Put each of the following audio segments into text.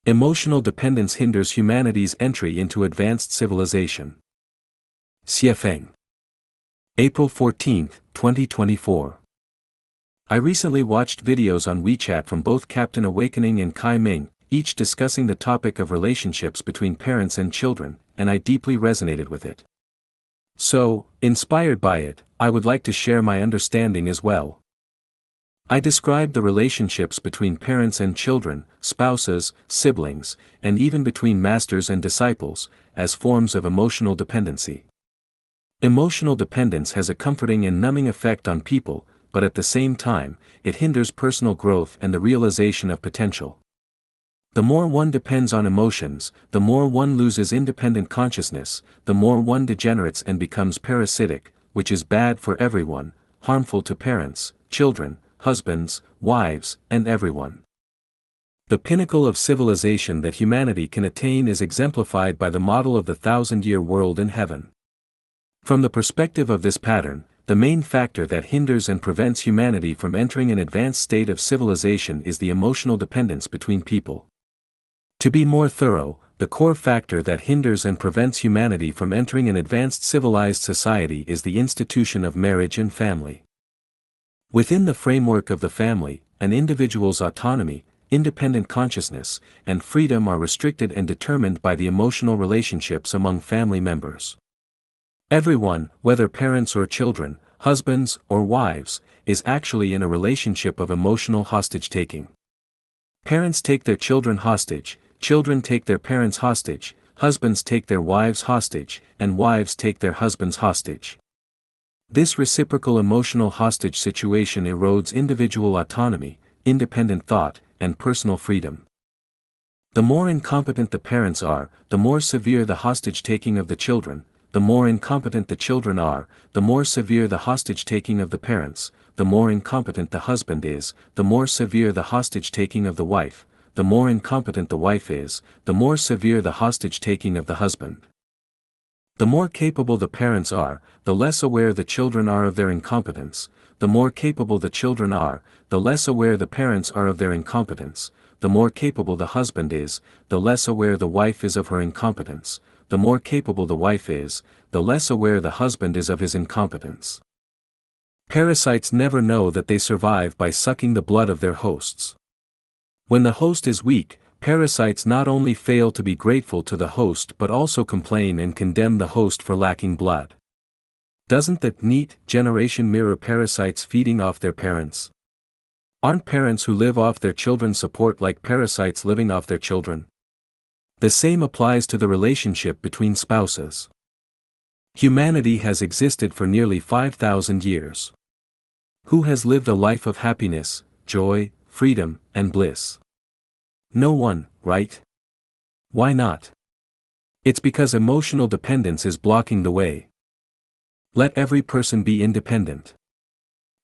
Emotional dependence hinders humanity's entry into advanced civilization. Xiefeng. April 14, 2024. I recently watched videos on WeChat from both Captain Awakening and Kai Ming, each discussing the topic of relationships between parents and children, and I deeply resonated with it. So, inspired by it, I would like to share my understanding as well. I described the relationships between parents and children, spouses, siblings, and even between masters and disciples, as forms of emotional dependency. Emotional dependence has a comforting and numbing effect on people, but at the same time, it hinders personal growth and the realization of potential. The more one depends on emotions, the more one loses independent consciousness, the more one degenerates and becomes parasitic, which is bad for everyone, harmful to parents, children, husbands, wives, and everyone. The pinnacle of civilization that humanity can attain is exemplified by the model of the 1,000-year world in heaven. From the perspective of this pattern, the main factor that hinders and prevents humanity from entering an advanced state of civilization is the emotional dependence between people. To be more thorough, the core factor that hinders and prevents humanity from entering an advanced civilized society is the institution of marriage and family. Within the framework of the family, an individual's autonomy, independent consciousness, and freedom are restricted and determined by the emotional relationships among family members. Everyone, whether parents or children, husbands or wives, is actually in a relationship of emotional hostage-taking. Parents take their children hostage, children take their parents hostage, husbands take their wives hostage, and wives take their husbands hostage. This reciprocal emotional hostage situation erodes individual autonomy, independent thought, and personal freedom. The more incompetent the parents are, the more severe the hostage-taking of the children. The more incompetent the children are, the more severe the hostage-taking of the parents. The more incompetent the husband is, the more severe the hostage-taking of the wife. The more incompetent the wife is, the more severe the hostage-taking of the husband. The more capable the parents are, the less aware the children are of their incompetence. The more capable the children are, the less aware the parents are of their incompetence. The more capable the husband is, the less aware the wife is of her incompetence. The more capable the wife is, the less aware the husband is of his incompetence. Parasites never know that they survive by sucking the blood of their hosts. When the host is weak, parasites not only fail to be grateful to the host but also complain and condemn the host for lacking blood. Doesn't that neat generation mirror parasites feeding off their parents? Aren't parents who live off their children's support like parasites living off their children? The same applies to the relationship between spouses. Humanity has existed for nearly 5,000 years. Who has lived a life of happiness, joy, freedom, and bliss? No one, right? Why not? It's because emotional dependence is blocking the way. Let every person be independent.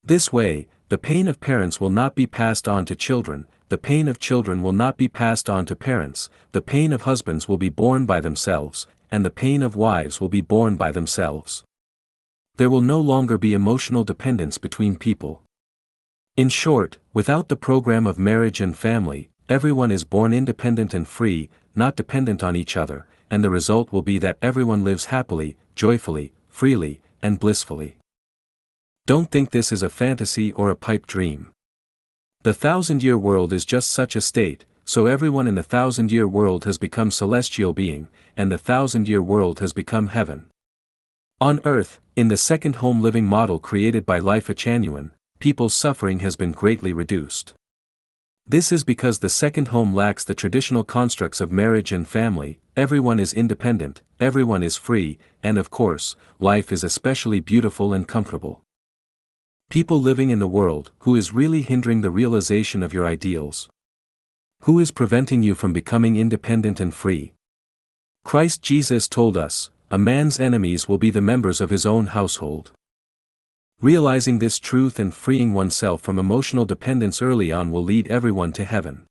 This way, the pain of parents will not be passed on to children, the pain of children will not be passed on to parents, the pain of husbands will be borne by themselves, and the pain of wives will be borne by themselves. There will no longer be emotional dependence between people. In short, without the program of marriage and family, everyone is born independent and free, not dependent on each other, and the result will be that everyone lives happily, joyfully, freely, and blissfully. Don't think this is a fantasy or a pipe dream. The 1,000-year world is just such a state, so everyone in the 1,000-year world has become celestial being, and the 1,000-year world has become heaven. On earth, in the second home living model created by Lifechanyuan, people's suffering has been greatly reduced. This is because the second home lacks the traditional constructs of marriage and family, everyone is independent, everyone is free, and of course, life is especially beautiful and comfortable. People living in the world, who is really hindering the realization of your ideals? Who is preventing you from becoming independent and free? Christ Jesus told us, a man's enemies will be the members of his own household. Realizing this truth and freeing oneself from emotional dependence early on will lead everyone to heaven.